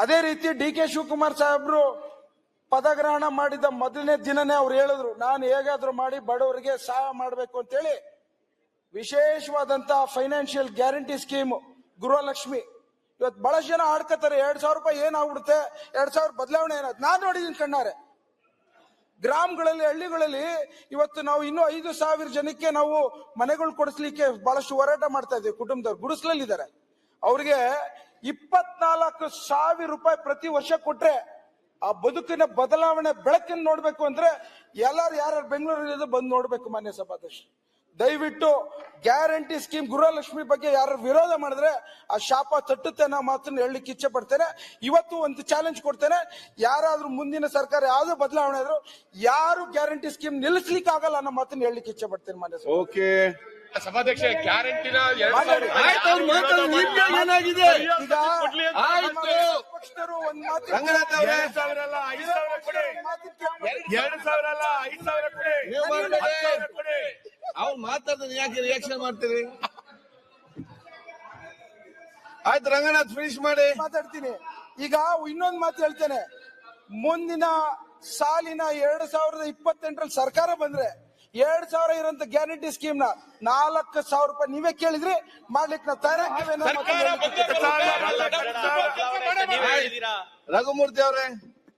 ಅದೇ ರೀತಿ ಡಿ.ಕೆ. ಶಿವಕುಮಾರ್ ಸಾಹೇಬ್ರು ಪದಗ್ರಹಣ ಮಾಡಿದ ಮೊದಲನೇ ದಿನನೇ ಅವ್ರು ಹೇಳಿದ್ರು, ನಾನು ಹೇಗಾದ್ರೂ ಮಾಡಿ ಬಡವರಿಗೆ ಸಹಾಯ ಮಾಡಬೇಕು ಅಂತೇಳಿ ವಿಶೇಷವಾದಂತಹ ಫೈನಾನ್ಷಿಯಲ್ ಗ್ಯಾರಂಟಿ ಸ್ಕೀಮ್ ಗೃಹಲಕ್ಷ್ಮಿ. ಇವತ್ತು ಬಹಳಷ್ಟು ಜನ ಆಡ್ಕತಾರೆ, 2,000 ರೂಪಾಯಿ ಏನಾಗ್ಬಿಡುತ್ತೆ, 2,000 ಬದಲಾವಣೆ ಏನಾದ್ರು. ನಾನು ನೋಡಿದೀನಿ ಕಣ್ಣಾರೆ. ಗ್ರಾಮಗಳಲ್ಲಿ, ಹಳ್ಳಿಗಳಲ್ಲಿ ಇವತ್ತು ನಾವು ಇನ್ನೂ 5,000 ಜನಕ್ಕೆ ನಾವು ಮನೆಗಳು ಕೊಡಿಸ್ಲಿಕ್ಕೆ ಬಹಳಷ್ಟು ಹೋರಾಟ ಮಾಡ್ತಾ ಇದ್ದೀವಿ. ಕುಟುಂಬದವ್ರು ಗುಡಿಸ್ಲಲ್ಲಿದ್ದಾರೆ, ಅವ್ರಿಗೆ 24,000 ರೂಪಾಯಿ ಪ್ರತಿ ವರ್ಷ ಕೊಟ್ರೆ ಆ ಬದುಕಿನ ಬದಲಾವಣೆ ಬೆಳಕನ್ನು ನೋಡ್ಬೇಕು ಅಂದ್ರೆ ಯಾರು ಬೆಂಗಳೂರಲ್ಲಿ ಬಂದು ನೋಡ್ಬೇಕು. ಮಾನ್ಯ ಸಭಾಧ್ಯಕ್ಷ, ದಯವಿಟ್ಟು ಗ್ಯಾರಂಟಿ ಸ್ಕೀಮ್ ಗೃಹಲಕ್ಷ್ಮಿ ಬಗ್ಗೆ ಯಾರು ವಿರೋಧ ಮಾಡಿದ್ರೆ ಆ ಶಾಪ ತಟ್ಟುತ್ತೆ ಅನ್ನೋ ಮಾತನ್ನು ಹೇಳಲಿಕ್ಕೆ ಇಚ್ಛೆ ಪಡ್ತೇನೆ. ಇವತ್ತು ಒಂದು ಚಾಲೆಂಜ್ ಕೊಡ್ತೇನೆ, ಯಾರಾದ್ರೂ ಮುಂದಿನ ಸರ್ಕಾರ ಯಾವ್ದು ಬದಲಾವಣೆ ಆದ್ರೂ ಯಾರು ಗ್ಯಾರಂಟಿ ಸ್ಕೀಮ್ ನಿಲ್ಲಿಸ್ಲಿಕ್ಕೆ ಆಗಲ್ಲ ಅನ್ನೋ ಮಾತನ್ನು ಹೇಳಲಿಕ್ಕೆ ಇಚ್ಛೆ ಪಡ್ತೇನೆ. ಮಾನ್ಯ ಓಕೆ ಸಭಾಧ್ಯಕ್ಷ, ಗ್ಯಾರಂಟಿನ ಏನಾಗಿದೆ ಈಗ ಪಕ್ಷದವರು ಒಂದ್ ಮಾತು, 2,000 ಅಲ್ಲ 5,000 ಕೊಡಿ, 2,000 ಅಲ್ಲ 5,000 ಕೊಡಿ. ಅವ್ರು ಮಾತಾಡ್ತಾರೆ, ಯಾಕೆ ರಿಯಾಕ್ಷನ್ ಮಾಡ್ತೀರಿ? ಆಯ್ತು ರಂಗನಾಥ್, ಫಿನಿಶ್ ಮಾಡಿ. ಮಾತಾಡ್ತೀನಿ. ಈಗ ಇನ್ನೊಂದು ಮಾತು ಹೇಳ್ತೇನೆ, ಮುಂದಿನ ಸಾಲಿನ 2028ರಲ್ಲಿ ಸರ್ಕಾರ ಬಂದ್ರೆ 2,000 ಇರೋಂತ ಗ್ಯಾರಂಟಿ ಸ್ಕೀಮ್ ನ 4,000 ರೂಪಾಯಿ ನೀವೇ ಕೇಳಿದ್ರಿ ಮಾಡ್ಲಿಕ್ಕೆ ನಾವು ತಯಾರಾಗ್ತೇವೆ. ರಘುಮೂರ್ತಿ ಅವರೇ